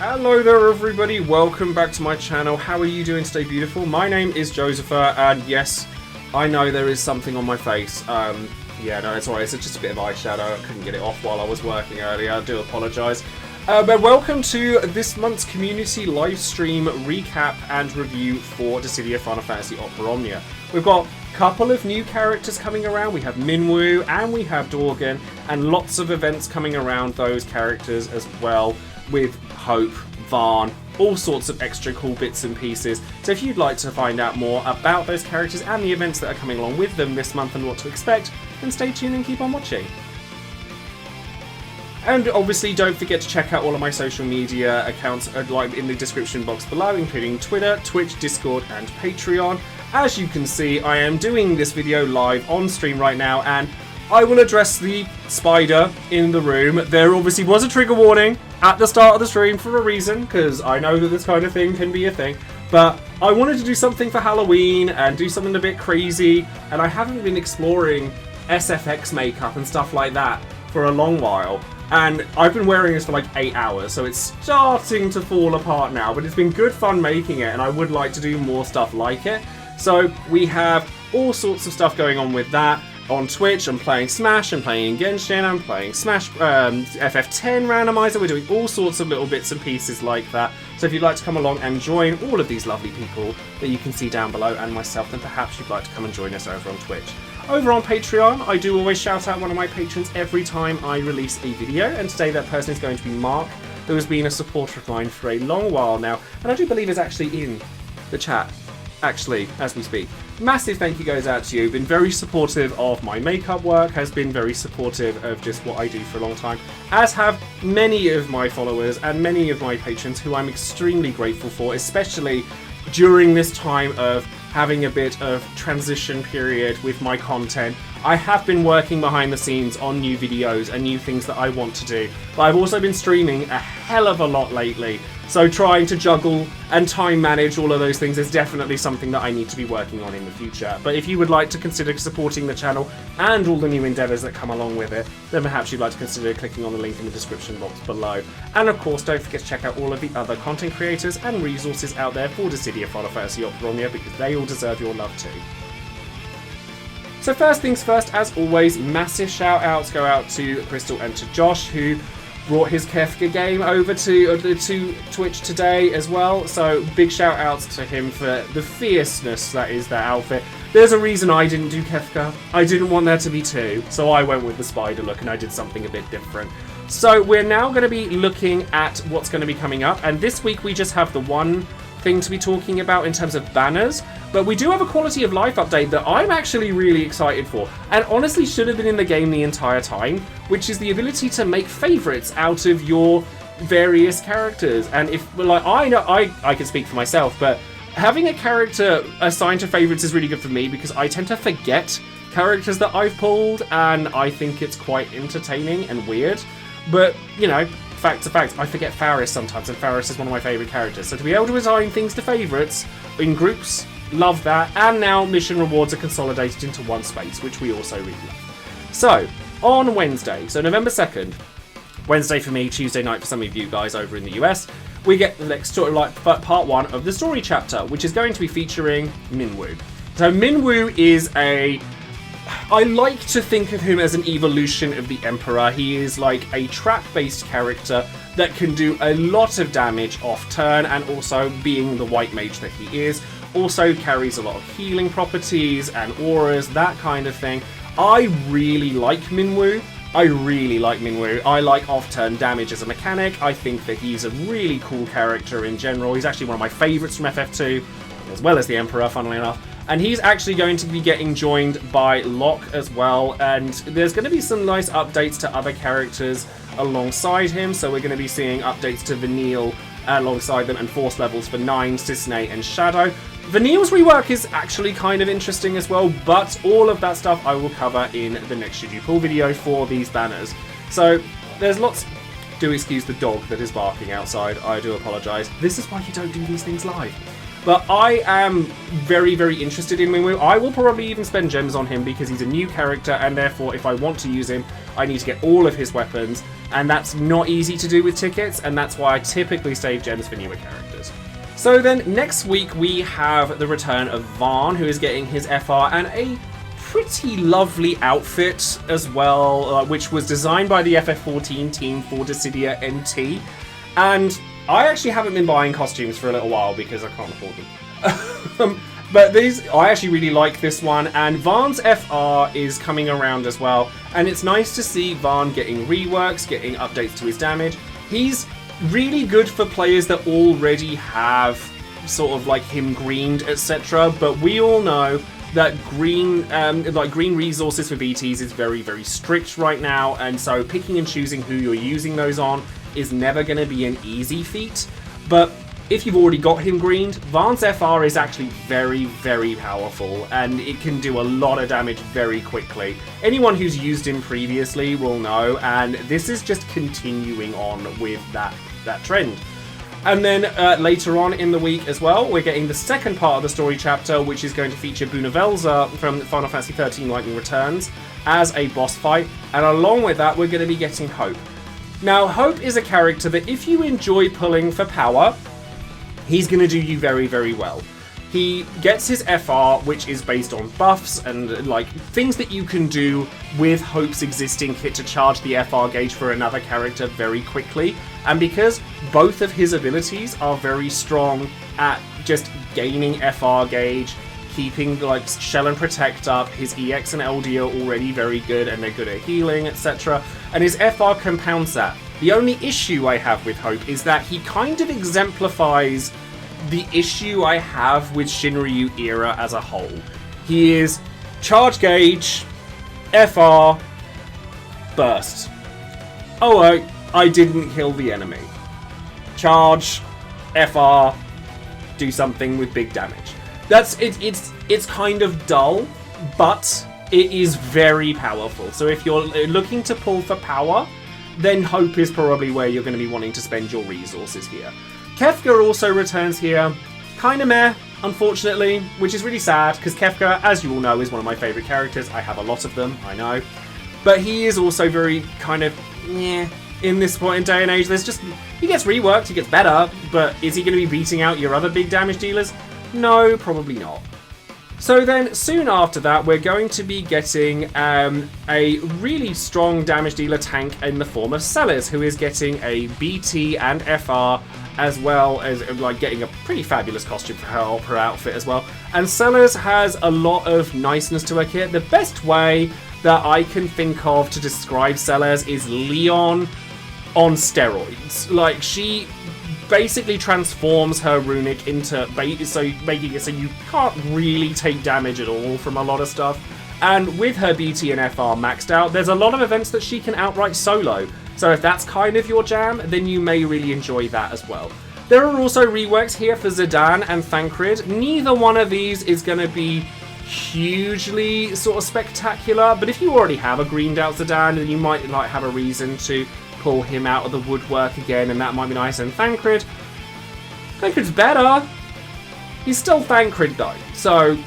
Hello there everybody, welcome back to my channel. How are you doing today, beautiful? My name is Joesephyr, and yes, I know there is something on my face. Yeah, no, it's alright, it's just a bit of eyeshadow. I couldn't get it off while I was working earlier, I do apologise. But welcome to this month's community live stream recap and review for Dissidia Opera Omnia. We've got a couple of new characters coming around. We have Minwoo and we have Dorgan, and lots of events coming around those characters as well, with Hope, Varn, all sorts of extra cool bits and pieces. So if you'd like to find out more about those characters and the events that are coming along with them this month and what to expect, then stay tuned and keep on watching. And obviously don't forget to check out all of my social media accounts like in the description box below, including Twitter, Twitch, Discord and Patreon. As you can see, I am doing this video live on stream right now, and I will address the spider in the room. There obviously was a trigger warning at the start of the stream for a reason, because I know that this kind of thing can be a thing. But I wanted to do something for Halloween and do something a bit crazy, and I haven't been exploring SFX makeup and stuff like that for a long while. And I've been wearing this for like 8 hours, so it's starting to fall apart now, but it's been good fun making it, and I would like to do more stuff like it. So we have all sorts of stuff going on with that. On Twitch, I'm playing Smash, I'm playing Genshin, I'm playing Smash FF10 randomizer. We're doing all sorts of little bits and pieces like that. So if you'd like to come along and join all of these lovely people that you can see down below and myself, then perhaps you'd like to come and join us over on Twitch. Over on Patreon, I do always shout out one of my patrons every time I release a video, and today that person is going to be Mark, who has been a supporter of mine for a long while now, and I do believe is actually in the chat, actually, as we speak. Massive thank you goes out to you. Been very supportive of my makeup work, has been very supportive of just what I do for a long time, as have many of my followers and many of my patrons, who I'm extremely grateful for, especially during this time of having a bit of transition period with my content. I have been working behind the scenes on new videos and new things that I want to do, but I've also been streaming a hell of a lot lately, so trying to juggle and time manage all of those things is definitely something that I need to be working on in the future. But if you would like to consider supporting the channel and all the new endeavours that come along with it, then perhaps you'd like to consider clicking on the link in the description box below. And of course, don't forget to check out all of the other content creators and resources out there for Dissidia Opera Omnia, because they all deserve your love too. So first things first, as always, massive shout outs go out to Crystal and to Josh, who brought his Kefka game over to Twitch today as well. So big shout outs to him for the fierceness that is that outfit. There's a reason I didn't do Kefka. I didn't want there to be two, so I went with the spider look and I did something a bit different. So we're now going to be looking at what's going to be coming up, and this week we just have the one thing to be talking about in terms of banners, but we do have a quality of life update that I'm actually really excited for, and honestly should have been in the game the entire time, which is the ability to make favorites out of your various characters. And if, like, I know I can speak for myself, but having a character assigned to favorites is really good for me, because I tend to forget characters that I've pulled, and I think it's quite entertaining and weird. But, you know, fact to fact, I forget Faris sometimes, and Faris is one of my favourite characters. So to be able to assign things to favourites in groups, love that. And now mission rewards are consolidated into one space, which we also really love. So, on Wednesday, so November 2nd, Wednesday for me, Tuesday night for some of you guys over in the US, we get the next story, like part one of the story chapter, which is going to be featuring Minwoo. So Minwoo is I like to think of him as an evolution of the Emperor. He is like a trap-based character that can do a lot of damage off-turn, and also, being the white mage that he is, also carries a lot of healing properties and auras, that kind of thing. I really like Minwoo. I like off-turn damage as a mechanic. I think that he's a really cool character in general. He's actually one of my favourites from FF2, as well as the Emperor, funnily enough. And he's actually going to be getting joined by Locke as well, and there's going to be some nice updates to other characters alongside him. So we're going to be seeing updates to Vanille alongside them, and force levels for Nine, Cisne and Shadow. Vanille's rework is actually kind of interesting as well, but all of that stuff I will cover in the next Should You Pull video for these banners. So there's lots. Do excuse the dog that is barking outside, I do apologise. This is why you don't do these things live. But I am very, very interested in Minwoo. I will probably even spend gems on him because he's a new character, and therefore if I want to use him, I need to get all of his weapons. and that's not easy to do with tickets, and that's why I typically save gems for newer characters. So then next week we have the return of Varn, who is getting his FR and a pretty lovely outfit as well, which was designed by the FF14 team for Dissidia NT. And I actually haven't been buying costumes for a little while because I can't afford them. But I actually really like this one, and Varn's FR is coming around as well, and it's nice to see Varn getting reworks, getting updates to his damage. He's really good for players that already have sort of like him greened, etc. But we all know that green resources for BTs is very, very strict right now, and so picking and choosing who you're using those on is never going to be an easy feat. But if you've already got him greened, Varn's FR is actually very, very powerful, and it can do a lot of damage very quickly. Anyone who's used him previously will know, and this is just continuing on with that trend. And then later on in the week as well, we're getting the second part of the story chapter, which is going to feature Bunavelza from Final Fantasy XIII Lightning Returns as a boss fight, and along with that we're going to be getting Hope. Now, Hope is a character that if you enjoy pulling for power, he's going to do you very, very well. He gets his FR, which is based on buffs and like things that you can do with Hope's existing kit to charge the FR gauge for another character very quickly. And because both of his abilities are very strong at just gaining FR gauge, keeping like Shell and Protect up, his EX and LD are already very good and they're good at healing, etc. And his FR compounds that. The only issue I have with Hope is that he kind of exemplifies the issue I have with Shinryu era as a whole. He is charge gauge, FR, burst. Oh, I didn't kill the enemy. Charge, FR, do something with big damage. That's it. It's kind of dull, but it is very powerful. So if you're looking to pull for power, then Hope is probably where you're going to be wanting to spend your resources here. Kefka also returns here. Kind of meh, unfortunately, which is really sad, because Kefka, as you all know, is one of my favourite characters. I have a lot of them, I know. But he is also very kind of, yeah, in this point in day and age. He gets reworked, he gets better, but is he going to be beating out your other big damage dealers? No, probably not. So then, soon after that, we're going to be getting a really strong damage dealer tank in the form of Sellers, who is getting a BT and FR, as well as like getting a pretty fabulous costume for her opera outfit as well. And Sellers has a lot of niceness to her kit. The best way that I can think of to describe Sellers is Leon on steroids. Like, she basically transforms her runic into making it so you can't really take damage at all from a lot of stuff. And with her BT and FR maxed out, there's a lot of events that she can outright solo. So if that's kind of your jam, then you may really enjoy that as well. There are also reworks here for Zidane and Thancred. Neither one of these is going to be hugely sort of spectacular, but if you already have a greened out Zidane, then you might like have a reason to pull him out of the woodwork again, and that might be nice. And Thancred's better. He's still Thancred though, so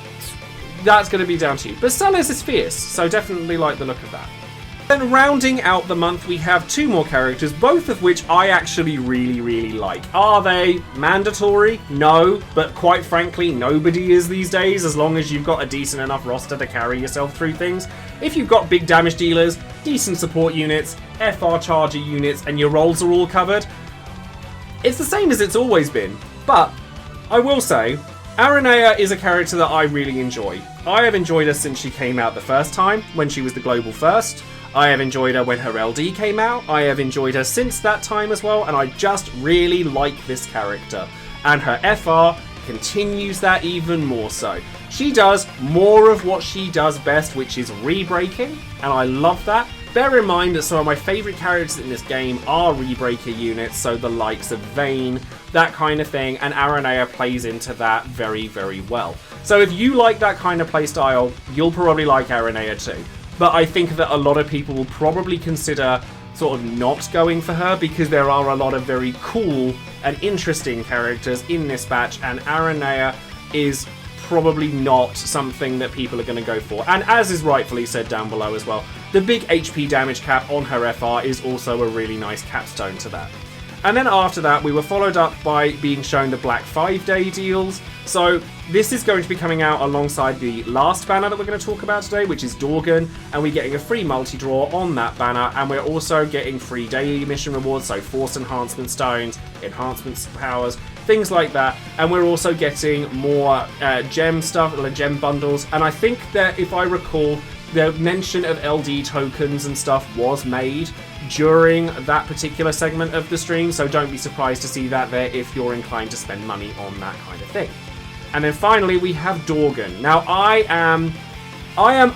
that's going to be down to you. But Sellers is fierce, so definitely like the look of that. Then rounding out the month, we have two more characters, both of which I actually really, really like. Are they mandatory? No, but quite frankly, nobody is these days, as long as you've got a decent enough roster to carry yourself through things. If you've got big damage dealers, decent support units, FR charger units, and your rolls are all covered, it's the same as it's always been. But I will say, Aranea is a character that I really enjoy. I have enjoyed her since she came out the first time, when she was the global first. I have enjoyed her when her LD came out. I have enjoyed her since that time as well, and I just really like this character. And her FR continues that even more so. She does more of what she does best, which is re-breaking, and I love that. Bear in mind that some of my favourite characters in this game are rebreaker units, so the likes of Vayne, that kind of thing, and Aranea plays into that very, very well. So if you like that kind of playstyle, you'll probably like Aranea too. But I think that a lot of people will probably consider sort of not going for her, because there are a lot of very cool and interesting characters in this batch, and Aranea is probably not something that people are going to go for. And as is rightfully said down below as well, the big HP damage cap on her FR is also a really nice capstone to that. And then after that, we were followed up by being shown the Black 5-day deals. So this is going to be coming out alongside the last banner that we're going to talk about today, which is Dorgan, and we're getting a free multi-draw on that banner, and we're also getting free daily mission rewards, so Force Enhancement Stones, Enhancement Powers, things like that, and we're also getting more gem stuff, gem bundles, and I think that if I recall, the mention of LD tokens and stuff was made during that particular segment of the stream, so don't be surprised to see that there if you're inclined to spend money on that kind of thing. And then finally we have Dorgan. Now I am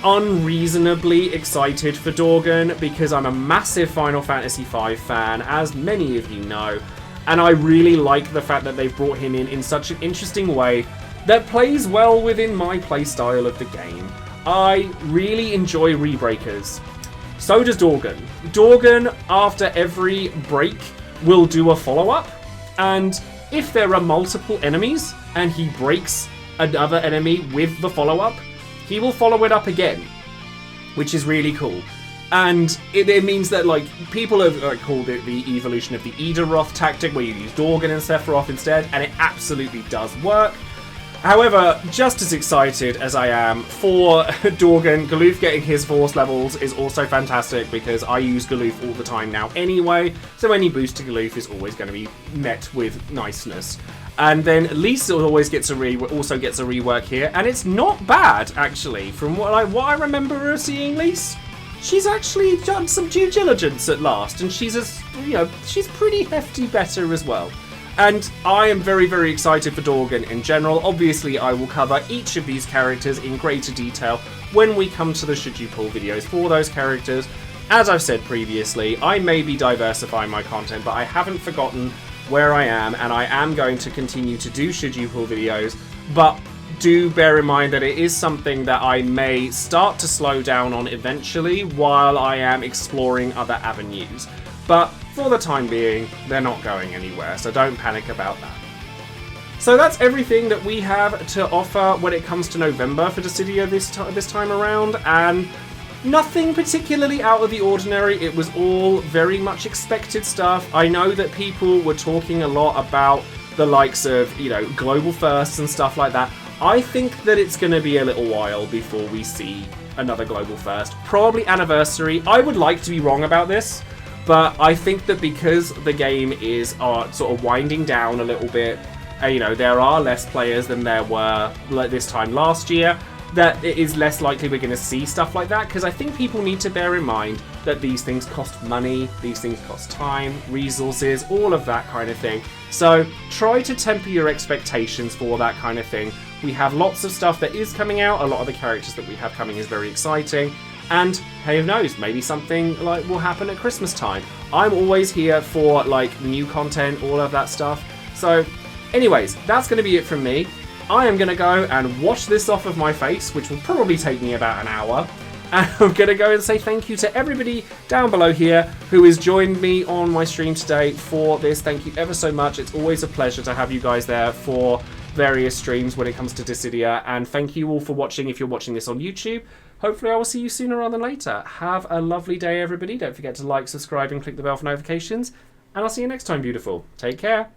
unreasonably excited for Dorgan because I'm a massive Final Fantasy V fan, as many of you know, and I really like the fact that they've brought him in such an interesting way that plays well within my playstyle of the game. I really enjoy Rebreakers. So does Dorgan. Dorgan, after every break, will do a follow-up, and if there are multiple enemies and he breaks another enemy with the follow-up, he will follow it up again, which is really cool. And it means that, like, people have called it the evolution of the Edaroth tactic, where you use Dorgan and Sephiroth instead, and it absolutely does work. However, just as excited as I am for Dorgan, Galoof getting his force levels is also fantastic because I use Galoof all the time now anyway, so any boost to Galoof is always going to be met with niceness. And then Lisa always gets also gets a rework here, and it's not bad actually. From what I remember her seeing, Lisa, she's actually done some due diligence at last, and she's she's pretty hefty better as well. And I am very, very excited for Dorgan in general. Obviously, I will cover each of these characters in greater detail when we come to the Should You Pull videos for those characters. As I've said previously, I may be diversifying my content, but I haven't forgotten where I am, and I am going to continue to do Should You Pull videos. But do bear in mind that it is something that I may start to slow down on eventually while I am exploring other avenues. But for the time being, they're not going anywhere, so don't panic about that. So that's everything that we have to offer when it comes to November for Dissidia this time around, and nothing particularly out of the ordinary. It was all very much expected stuff. I know that people were talking a lot about the likes of, global firsts and stuff like that. I think that it's going to be a little while before we see another global first. Probably anniversary. I would like to be wrong about this, but I think that because the game is sort of winding down a little bit, there are less players than there were this time last year, that it is less likely we're going to see stuff like that, because I think people need to bear in mind that these things cost money, these things cost time, resources, all of that kind of thing. So try to temper your expectations for that kind of thing. We have lots of stuff that is coming out, a lot of the characters that we have coming is very exciting, and who knows, maybe something like will happen at Christmas time. I'm always here for new content, all of that stuff. So anyways, that's going to be it from me. I am going to go and wash this off of my face, which will probably take me about an hour. And I'm going to go and say thank you to everybody down below here who has joined me on my stream today for this. Thank you ever so much. It's always a pleasure to have you guys there for various streams when it comes to Dissidia. And thank you all for watching if you're watching this on YouTube. Hopefully I will see you sooner rather than later. Have a lovely day, everybody. Don't forget to like, subscribe, and click the bell for notifications. And I'll see you next time, beautiful. Take care.